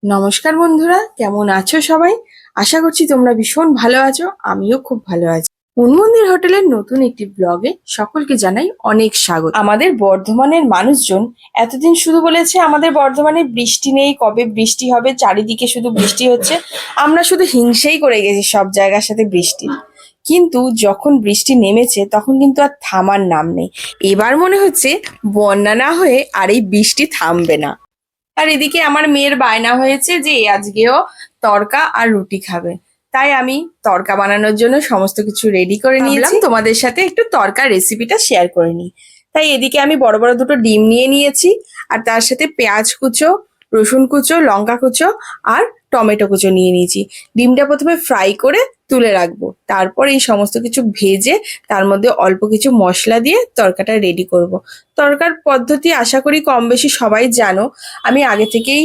নমস্কার বন্ধুরা, কেমন আছো সবাই? আশা করছি তোমরা ভীষণ ভালো আছো। আমিও খুব ভালো আছি। মন্দির হোটেলের নতুন একটি ব্লগে সকলকে জানাই অনেক স্বাগত। আমাদের বর্ধমানের মানুষজন এতদিন শুধু বলেছে আমাদের বর্ধমানে বৃষ্টি নেই, কবে বৃষ্টি হবে, চারিদিকে শুধু বৃষ্টি হচ্ছে। আমরা শুধু হিংসেই করে গেছি সব জায়গার সাথে বৃষ্টির। কিন্তু যখন বৃষ্টি নেমেছে তখন কিন্তু আর থামার নাম নেই। এবার মনে হচ্ছে বন্যা না হয়ে আর এই বৃষ্টি থামবে না। আর এদিকে আমার মেয়ের বায়না হয়েছে যে আজকেও তড়কা আর রুটি খাবে। তাই আমি তড়কা বানানোর জন্য সমস্ত কিছু রেডি করে নিয়েছি। তোমাদের সাথে একটু তড়কার রেসিপিটা শেয়ার করে নিই। তাই এদিকে আমি বড় বড় দুটো ডিম নিয়ে নিয়েছি, আর তার সাথে পেঁয়াজ কুচো, রসুন কুচো, লঙ্কা কুচো আর টমেটো কুচো নিয়ে নিয়েছি। ডিমটা প্রথমে ফ্রাই করে তুলে রাখবো, তারপর এই সমস্ত কিছু ভেজে তার মধ্যে অল্প কিছু মশলা দিয়ে তড়কাটা রেডি করব। তড়কার পদ্ধতি আশা করি কম বেশি সবাই জানো। আমি আগে থেকেই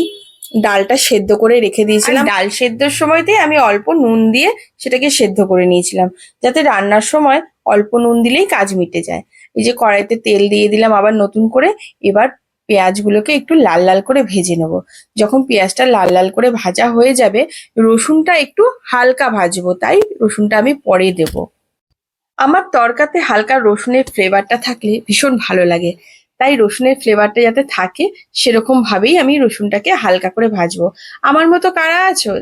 ডালটা সেদ্ধ করে রেখে দিয়েছিলাম। ডাল সেদ্ধর সময়তেই আমি অল্প নুন দিয়ে সেটাকে সেদ্ধ করে নিয়েছিলাম, যাতে রান্নার সময় অল্প নুন দিলেই কাজ মিটে যায়। এই যে কড়াইতে তেল দিয়ে দিলাম আবার নতুন করে। এবার পেঁয়াজগুলোকে একটু লাল লাল করে ভেজে নেব। যখন পেঁয়াজটা লাল লাল করে ভাজা হয়ে যাবে, রসুনটা একটু হালকা ভাজবো, তাই রসুনটা আমি পরে দেব। আমার তরকাতে হালকা রসুনের ফ্লেভারটা থাকলে ভীষণ ভালো লাগে। তাই রসুনের ফ্লেভারটা যাতে থাকে সেরকম ভাবেই আমি রসুনটাকে হালকা করে ভাজবো। আমার মতো কারা আছো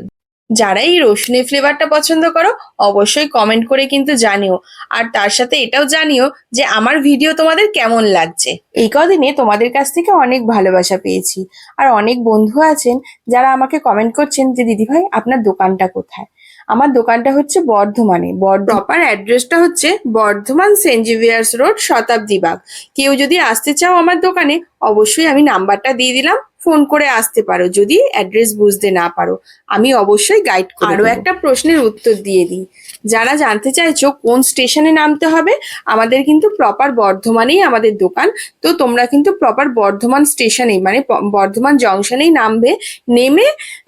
যারা এই রসুনের ফ্লেভারটা পছন্দ করো? অবশ্যই কমেন্ট করে কিন্তু জানিও। আর তার সাথে এটাও জানিও যে আমার ভিডিও তোমাদের কেমন লাগছে। এই কদিনে তোমাদের কাছ থেকে অনেক ভালোবাসা পেয়েছি। আর অনেক বন্ধু আছেন যারা আমাকে কমেন্ট করছেন যে দিদিভাই আপনার দোকানটা কোথায়। আমার দোকানটা হচ্ছে বর্ধমানে। প্রপার অ্যাড্রেসটা হচ্ছে বর্ধমান সেন্ট জেভিয়ার্স রোড, শতাব্দী বাগ। কেউ যদি আসতে চাও আমার দোকানে, অবশ্যই আমি নাম্বারটা দিয়ে দিলাম, ফোন করে আসতে পারো। যদি অ্যাড্রেস বুঝতে না পারো আমি অবশ্যই গাইড করে দেবো। আরো একটা প্রশ্নের উত্তর দিয়ে দিই, যারা জানতে চাইছো কোন স্টেশনে নামতে হবে, আমাদের কিন্তু প্রপার বর্ধমানেই আমাদের দোকান। তো তোমরা কিন্তু প্রপার বর্ধমান স্টেশনেই মানে বর্ধমান জংশনেই নামবে। নেমে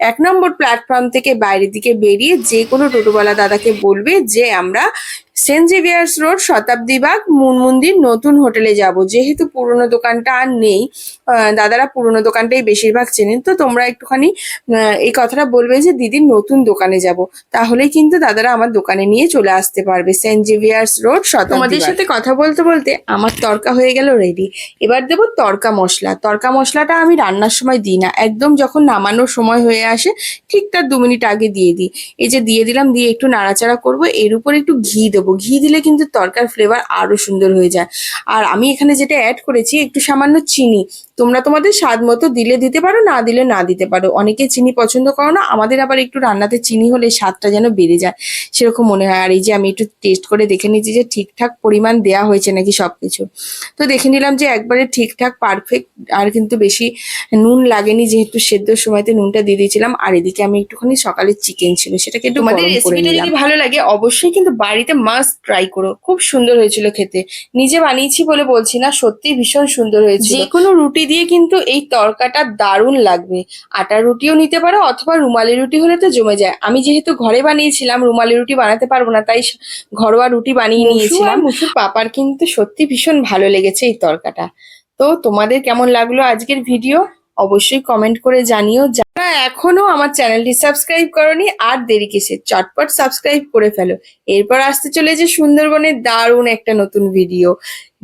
1 নম্বর প্ল্যাটফর্ম থেকে বাইরের দিকে বেরিয়ে যে কোনো টোটোওয়ালা দাদাকে বলবে যে আমরা সেন্ট জেভিয়ার্স রোড, শতাব্দী বাগ, মন্দির নতুন হোটেলে যাব। যেহেতু পুরনো দোকানটা আর নেই, দাদারা পুরনো দোকানটাই বেশিরভাগ চেনেন। তো তোমরা একটুখানি এই কথাটা বলবে যে দিদির নতুন দোকানে যাব, তাহলেই কিন্তু দাদারা আমার দোকানে নিয়ে চলে আসতে পারবে। সেন্ট জেভিয়ার্স রোড, শতাব্দী বাগ। তোমাদের সাথে কথা বলতে বলতে আমার তড়কা হয়ে গেল রেডি। এবার দেবো তড়কা মশলা। তড়কা মশলাটা আমি রান্নার সময় দিই না, একদম যখন নামানোর সময় হয়ে আসে ঠিক তার 2 মিনিট আগে দিয়ে দিই। এই যে দিয়ে দিলাম, দিয়ে একটু নাড়াচাড়া করব। এর উপর একটু ঘি দেবো। ঘি দিলে কিন্তু তড়কার ফ্লেভার আরো সুন্দর হয়ে যায়। আর আমি এখানে যেটা অ্যাড করেছি একটু সামান্য চিনি। তোমরা তোমাদের স্বাদ মতো দিলে দিতে পারো, না দিলে না দিতে পারো। অনেকে চিনি পছন্দ করো না, আমাদের আবার একটু রান্নাতে চিনি হলে স্বাদটা যেন বেড়ে যায় সেরকম মনে হয়। আর এই যে আমি একটু টেস্ট করে দেখে নিচ্ছি যে ঠিকঠাক পরিমাণ দেয়া হয়েছে নাকি সবকিছু। তো দেখে নিলাম যে একবারে ঠিকঠাক পারফেক্ট, আর কিন্তু বেশি নুন লাগেনি যেহেতু সেদ্ধর সময়তে নুনটা দিয়ে দিয়েছিলাম। আর এদিকে আমি একটুখানি সকালের চিকেন ছিল সেটাকে একটু গরম করে নিলাম। যদি ভালো লাগে অবশ্যই কিন্তু বাড়িতে মাস্ট ট্রাই করো, খুব সুন্দর হয়েছিল খেতে। নিজে বানিয়েছি বলে বলছি না, সত্যি ভীষণ সুন্দর হয়েছিল। যে কোনো রুটি দিয়ে কিন্তু এই তড়কাটা দারুণ লাগবে। আটার রুটিও নিতে পারো অথবা রুমালি রুটি হলে তো জমে যায়। আমি যেহেতু ঘরে বানিয়েছিলাম, রুমালি রুটি বানাতে পারবো না, তাই ঘরোয়া রুটি বানিয়ে নিয়েছিলাম। মুসুর পাপার কিন্তু সত্যি ভীষণ ভালো লেগেছে এই তড়কাটা। তো তোমাদের কেমন লাগলো আজকের ভিডিও অবশ্যই কমেন্ট করে জানিও। যারা এখনো আমার চ্যানেলটি সাবস্ক্রাইব করনি আর দেরি কিসের, চটপট সাবস্ক্রাইব করে ফেলো। এরপর আসতে চলেছে সুন্দরবনের দারুণ একটা নতুন ভিডিও।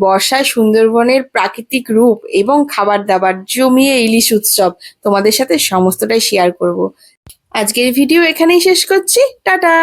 বর্ষায় সুন্দরবনের প্রাকৃতিক রূপ এবং খাবার দাবার জমিয়ে ইলিশ উৎসব তোমাদের সাথে সমস্তটাই শেয়ার করব। আজকের ভিডিও এখানেই শেষ করছি। টাটা।